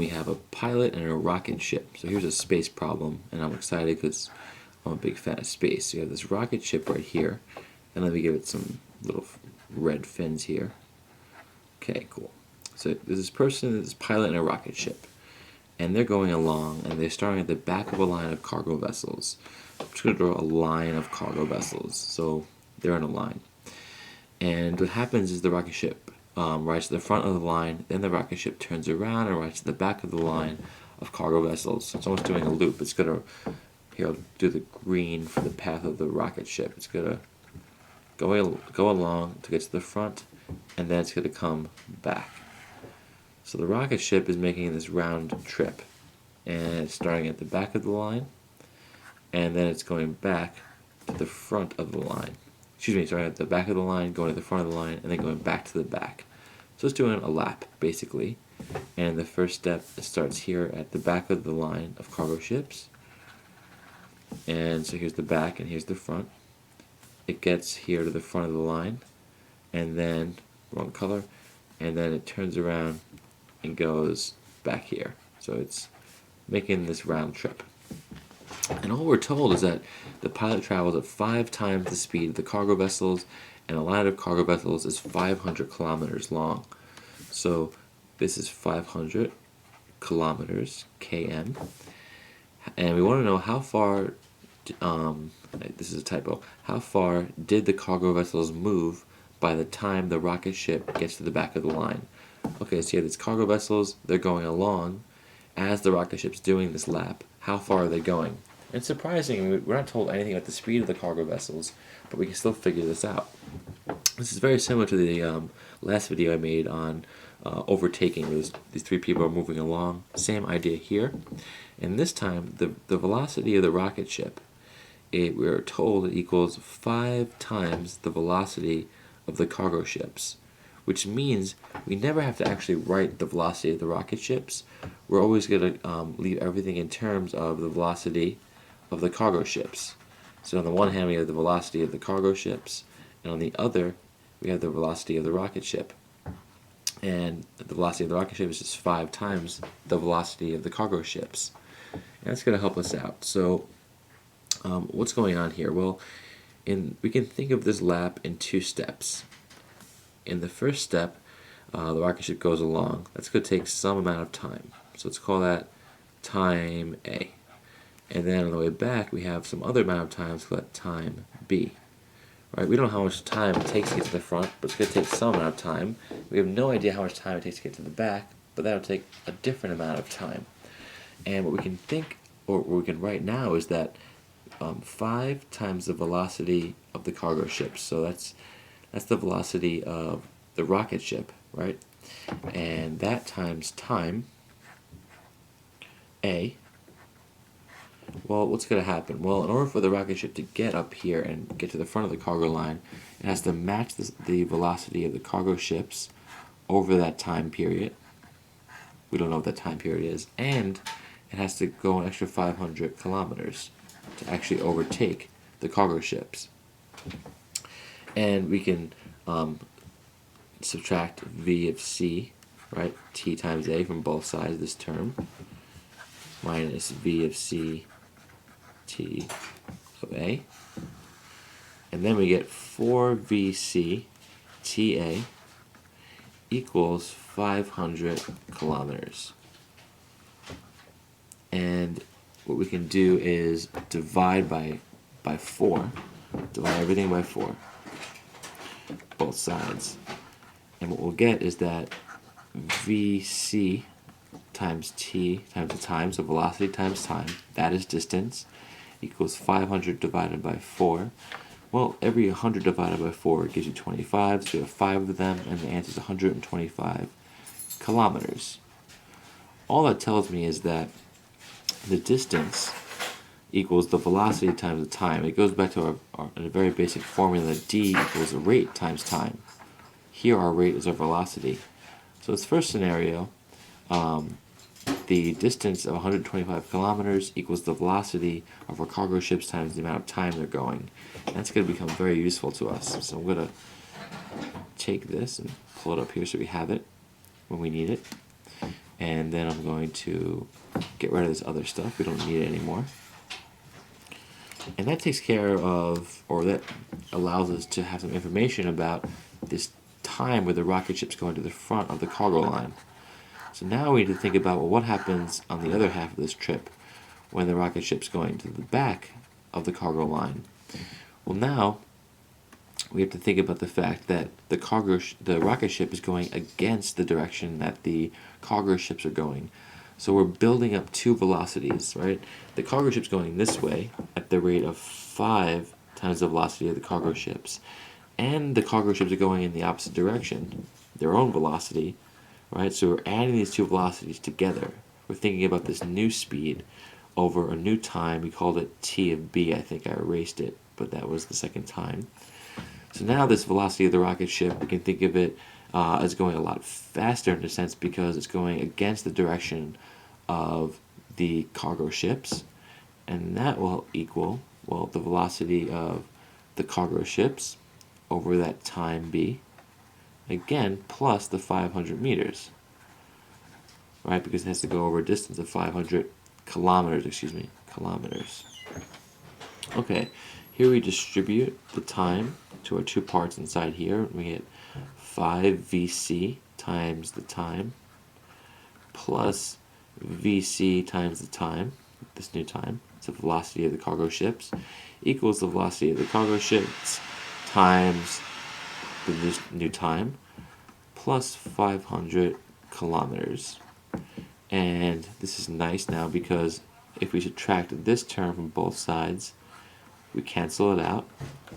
we have a pilot and a rocket ship. So here's a space problem, and I'm excited because I'm a big fan of space. So you have this rocket ship right here, and let me give it some little red fins here. Okay, cool. So there's this person, this pilot in a rocket ship, and they're going along, and they're starting at the back of a line of cargo vessels. I'm just going to draw a line of cargo vessels, so they're in a line. And what happens is the rocket ship rides to the front of the line, then the rocket ship turns around and rides to the back of the line of cargo vessels. So it's almost doing a loop. It's going to, here I'll do the green for the path of the rocket ship. It's going to go along to get to the front, and then it's going to come back. So the rocket ship is making this round trip, and it's starting at the back of the line, and then it's going back to the front of the line. Excuse me, starting at the back of the line, going to the front of the line, and then going back to the back. So it's doing a lap, basically. And the first step, it starts here at the back of the line of cargo ships. And so here's the back, and here's the front. It gets here to the front of the line, and then, wrong color, and then it turns around and goes back here. So it's making this round trip. And all we're told is that the pilot travels at 5 times the speed of the cargo vessels, and a line of cargo vessels is 500 kilometers long. So this is 500 kilometers, km. And we want to know how far, this is a typo, how far did the cargo vessels move by the time the rocket ship gets to the back of the line. Okay, so you have these cargo vessels, they're going along. As the rocket ship's doing this lap, how far are they going? It's surprising, we're not told anything about the speed of the cargo vessels, but we can still figure this out. This is very similar to the last video I made on overtaking, where these 3 people are moving along. Same idea here. And this time, the velocity of the rocket ship, we're told it equals 5 times the velocity of the cargo ships, which means we never have to actually write the velocity of the rocket ships. We're always going to leave everything in terms of the velocity of the cargo ships. So on the one hand we have the velocity of the cargo ships, and on the other we have the velocity of the rocket ship. And the velocity of the rocket ship is just 5 times the velocity of the cargo ships. And that's going to help us out. So what's going on here? Well, we can think of this lap in 2 steps. In the first step, the rocket ship goes along. That's going to take some amount of time. So let's call that time A. And then on the way back, we have some other amount of time, let's call that time B. Right? We don't know how much time it takes to get to the front, but it's going to take some amount of time. We have no idea how much time it takes to get to the back, but that'll take a different amount of time. And what we can think, or what we can write now, is that 5 times the velocity of the cargo ship. So that's the velocity of the rocket ship, right? And that times time A. Well, what's going to happen? Well, in order for the rocket ship to get up here and get to the front of the cargo line, it has to match the velocity of the cargo ships over that time period. We don't know what that time period is. And it has to go an extra 500 kilometers to actually overtake the cargo ships. And we can subtract v of c, right, t times a from both sides of this term, minus v of c t of a. And then we get 4vc ta equals 500 kilometers. And what we can do is divide by 4, divide everything by 4, both sides. And what we'll get is that vc times t times the time, so velocity times time, that is distance, equals 500 divided by 4. Well, every 100 divided by 4 gives you 25, so we have 5 of them, and the answer is 125 kilometers. All that tells me is that the distance equals the velocity times the time. It goes back to a very basic formula, d equals the rate times time. Here our rate is our velocity. So this first scenario, the distance of 125 kilometers equals the velocity of our cargo ships times the amount of time they're going. And that's going to become very useful to us. So I'm going to take this and pull it up here so we have it when we need it. And then I'm going to get rid of this other stuff. We don't need it anymore. And that takes care of, or that allows us to have some information about this time where the rocket ship's going to the front of the cargo line. So now we need to think about, well, what happens on the other half of this trip when the rocket ship's going to the back of the cargo line. Well, now we have to think about the fact that the rocket ship is going against the direction that the cargo ships are going. So we're building up two velocities, right? The cargo ship's going this way at the rate of 5 times the velocity of the cargo ships. And the cargo ships are going in the opposite direction, their own velocity, right? So we're adding these two velocities together. We're thinking about this new speed over a new time. We called it t of b. I think I erased it, but that was the second time. So now this velocity of the rocket ship, we can think of it as going a lot faster in a sense because it's going against the direction of the cargo ships. And that will equal, well, the velocity of the cargo ships over that time b, again, plus the 500 meters, right? Because it has to go over a distance of 500 kilometers, kilometers. Okay, here we distribute the time to our two parts inside here. We get 5vc times the time plus vc times the time, this new time, it's the velocity of the cargo ships, equals the velocity of the cargo ships times the new time plus 500 kilometers. And this is nice now because if we subtract this term from both sides, we cancel it out,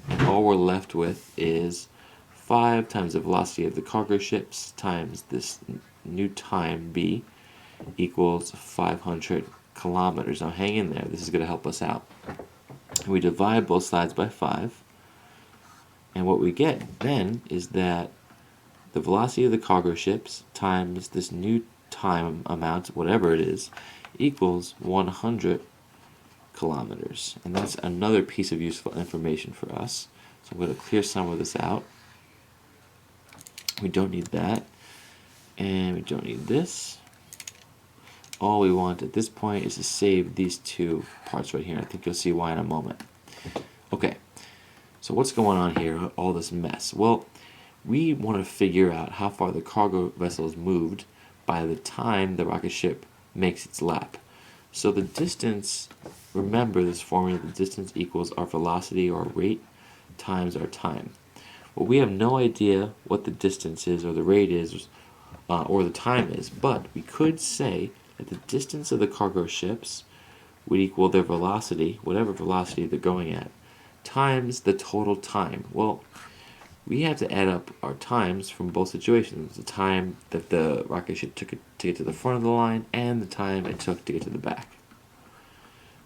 and all we're left with is 5 times the velocity of the cargo ships times this new time b equals 500 kilometers. Now hang in there, this is going to help us out. We divide both sides by 5, and what we get then is that the velocity of the cargo ships times this new time amount, whatever it is, equals 100 kilometers. And that's another piece of useful information for us. So I'm going to clear some of this out. We don't need that. And we don't need this. All we want at this point is to save these two parts right here. I think you'll see why in a moment. Okay, so what's going on here, all this mess? Well, we want to figure out how far the cargo vessel is moved by the time the rocket ship makes its lap. So the distance, remember this formula, the distance equals our velocity or rate times our time. Well, we have no idea what the distance is or the rate is or the time is, but we could say that the distance of the cargo ships would equal their velocity, whatever velocity they're going at, times the total time. Well, we have to add up our times from both situations, the time that the rocket ship took to get to the front of the line and the time it took to get to the back.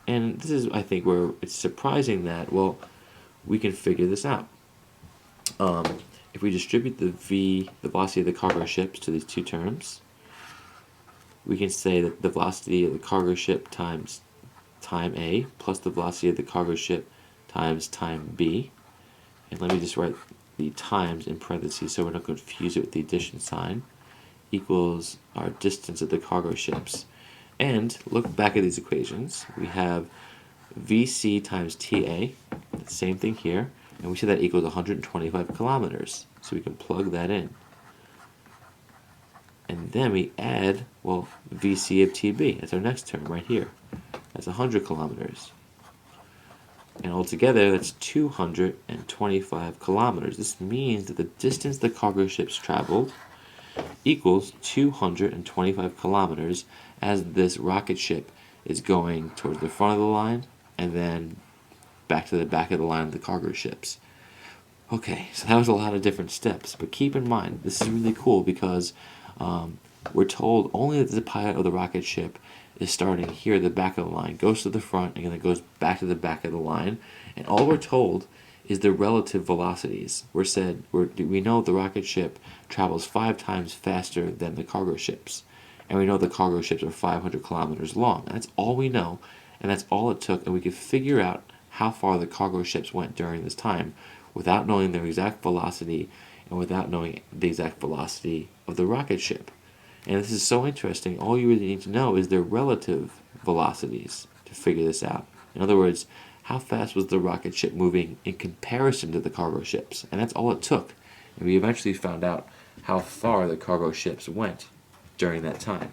And this is, I think, where it's surprising that, well, we can figure this out. If we distribute the velocity of the cargo ships to these two terms, we can say that the velocity of the cargo ship times time A plus the velocity of the cargo ship times time B. And let me just write the times in parentheses so we're not confused with the addition sign, equals our distance of the cargo ships. And look back at these equations. We have VC times TA, the same thing here, and we see that equals 125 kilometers. So we can plug that in. And then we add, well, VC of TB. That's our next term right here. That's 100 kilometers. And altogether, that's 225 kilometers. This means that the distance the cargo ships traveled equals 225 kilometers as this rocket ship is going towards the front of the line and then back to the back of the line of the cargo ships. Okay, so that was a lot of different steps, but keep in mind, this is really cool because we're told only that the pilot of the rocket ship is starting here at the back of the line, goes to the front, and then it goes back to the back of the line, and all we're told is the relative velocities. We know the rocket ship travels 5 times faster than the cargo ships, and we know the cargo ships are 500 kilometers long. That's all we know, and that's all it took, and we could figure out how far the cargo ships went during this time without knowing their exact velocity and without knowing the exact velocity of the rocket ship. And this is so interesting. All you really need to know is their relative velocities to figure this out. In other words, how fast was the rocket ship moving in comparison to the cargo ships? And that's all it took. And we eventually found out how far the cargo ships went during that time.